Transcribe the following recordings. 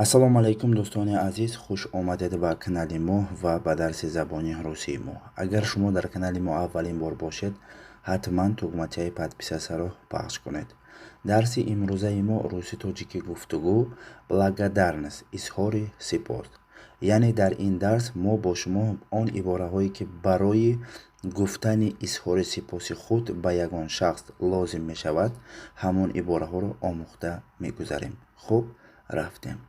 ассалому алайкум дӯстони азиз, хуш омадед ба канали мо ва ба дарси забони русии мо. Агар шумо дар канали мо аввалин бор бошед, ҳатман тугматиҳои подписасаро пахш кунед. Дарси имрӯзаи мо русӣ тоҷики гуфтугӯ благодарность, изҳори сипос. Яъне дар ин дарс мо бо шумо он ибораҳое ки барои гуфтани изҳори сипоси худ ба ягон шахс лозим мешавад, ҳамон ибораҳоро омӯхта мегузарем. хуб, рафтем.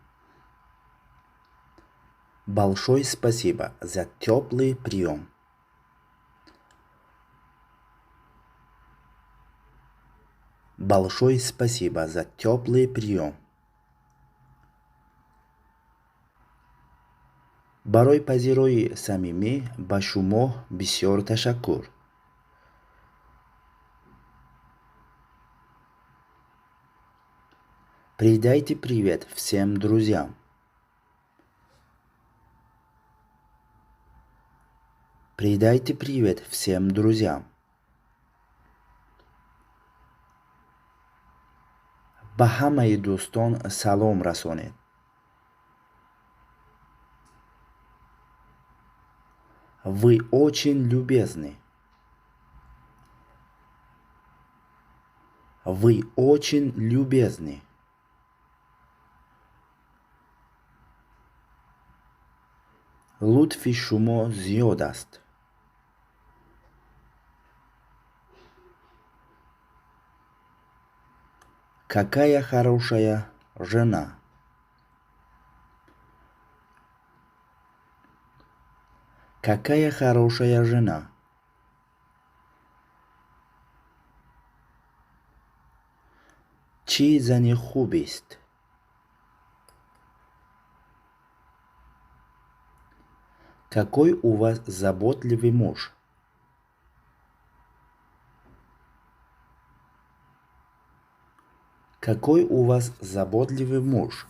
Большое спасибо за теплый прием. Большое спасибо за теплый прием. Барои пазирои самимӣ ба шумо бисёр ташаккур. Передайте привет всем друзьям. Передайте привет всем друзьям. Ба ҳамаи дӯстон салом расонед. Вы очень любезны. Вы очень любезны. лутфи шумо зиёд аст. Какая хорошая жена. Какая хорошая жена. Чӣ зани хубист. Какой у вас заботливый муж. Какой у вас заботливый муж.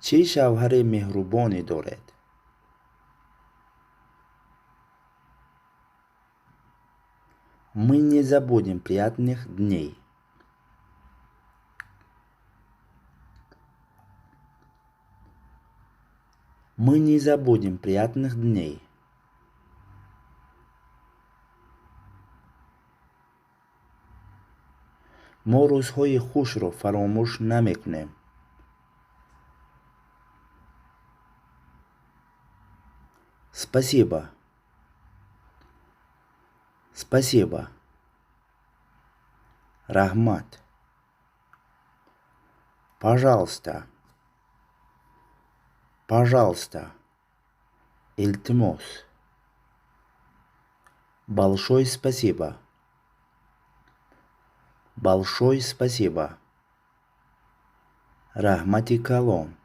Чӣ шавҳари меҳрубоне доред. Мы не забудем приятных дней. Мы не забудем приятных дней. мо рӯзҳои хушро фаромӯш намекунем. Спасибо. Спасибо. Рахмат. Пожалуйста. Пожалуйста. Илтимос. Большое спасибо. Большое спасибо. Рахмати калом.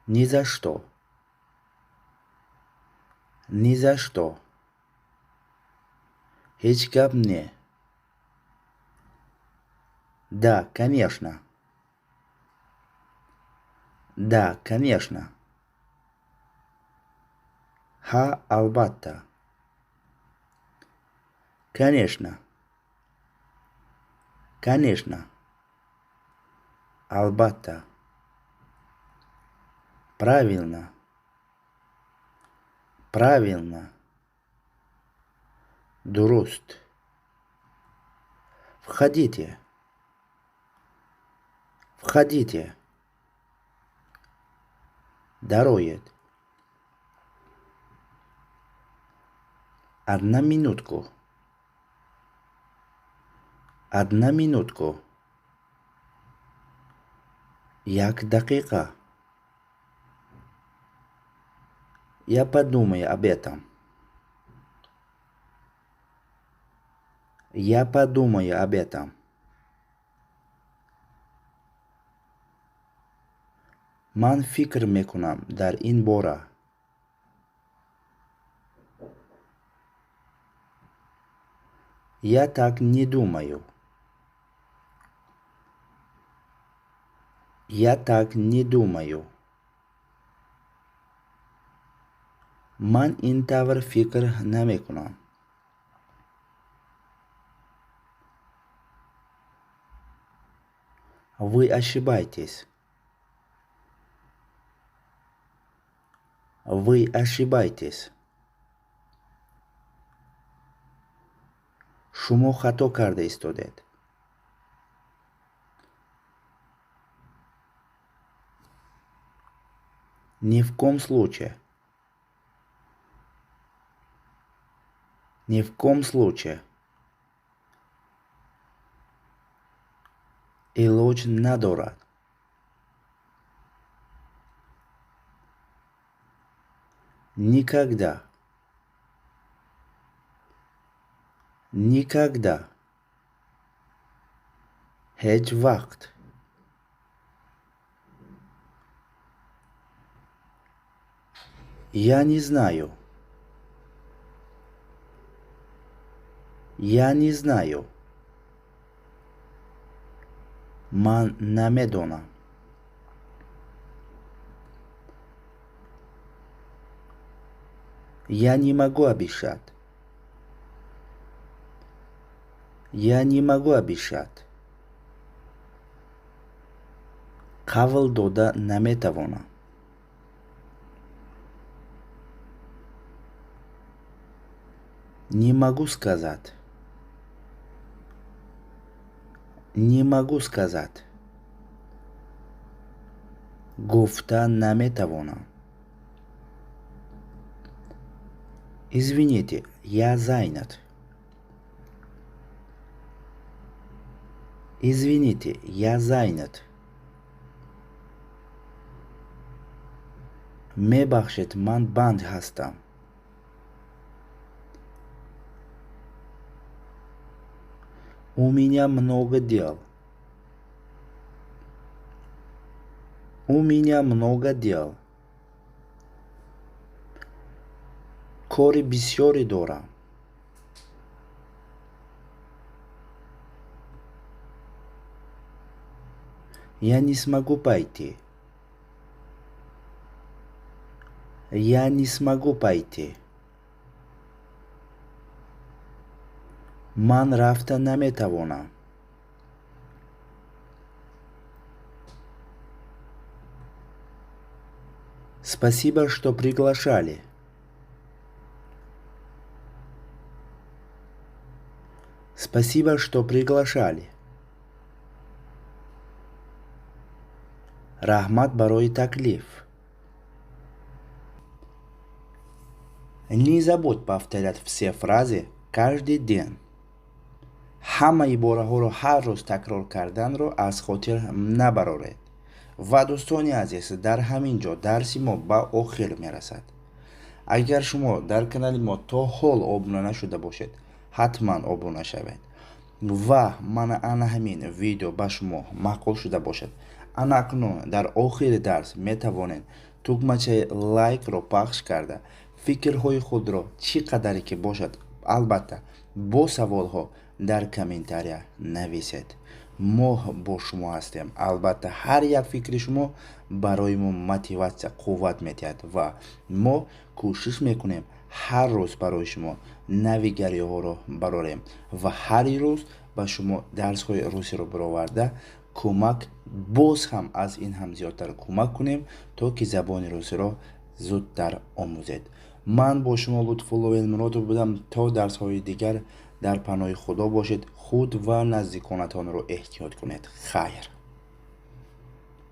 Ни за что. Ни за что. Ҳеҷ гап не. Да, конечно. Да, конечно. Ха, албатта. Конечно. Конечно. Албатта. Правильно. Правильно. Дуруст. Входите. Входите. Дароед. Одна минутку. Одна минутку. Як дақиқа. Я подумаю об этом. Я подумаю об этом. Ман фикр мекунам дар ин бора. Я так не думаю. Я так не думаю. Ман ин тавр фикр намекунам. Вы ошибаетесь. Вы ошибаетесь. шумо хато карда истодед. Ни в ком случае. Ни в ком случае. Илоч надорад. Никогда. Никогда. Хеч вахт. Я не знаю. Я не знаю. Ман намедона. Я не могу обещать. Я не могу обещать. Қавл дода наметавонам. Не могу сказать. Не могу сказать. Гуфта наметавонам. Извините, я занят. Извините, я занят. Мебахшед, ман банд ҳастам. У меня много дел. У меня много дел. Кори бисёре дорам. Я не смогу пойти. Я не смогу пойти. Ман рафта наметавонам. Спасибо, что приглашали. Спасибо, что приглашали. Рахмат барои таклиф. Не забудь повторять все фразы каждый день. ҳамаи бораҳоро ҳар рӯз такрор карданро аз хотир набароред. ва дӯстони азиз, дар ҳамин ҷо дарси мо ба охир мерасад. агар шумо дар канали мо то ҳол обуна нашуда бошед, ҳатман обуна шавед. ва мана ана ҳамин видео ба шумо маъқул шуда бошад, ана акнун дар охири дарс метавонед тугмачаи лайкро пахш карда фикрҳои худро чӣ қадаре ки бошад, албатта бо саволҳо дар комментария нависед. мо бо шумо ҳастем. албатта ҳар як фикри шумо барои мо мотиватсия, қувват медиҳад ва мо кӯшиш мекунем ҳар рӯз барои шумо навигариҳоро барорем ва ҳар рӯз ба шумо дарсҳои русиро бироварда кӯмак, боз ҳам аз ин ҳам зиёдтар кӯмак кунем, то ки забони русиро зудтар омӯзед. ман бо шумо Лутфулло Элмуродов будам. то дарсҳои дигар дар паноҳи худо бошед. худ ва наздиконатонро эҳтиёт кунед. хайр.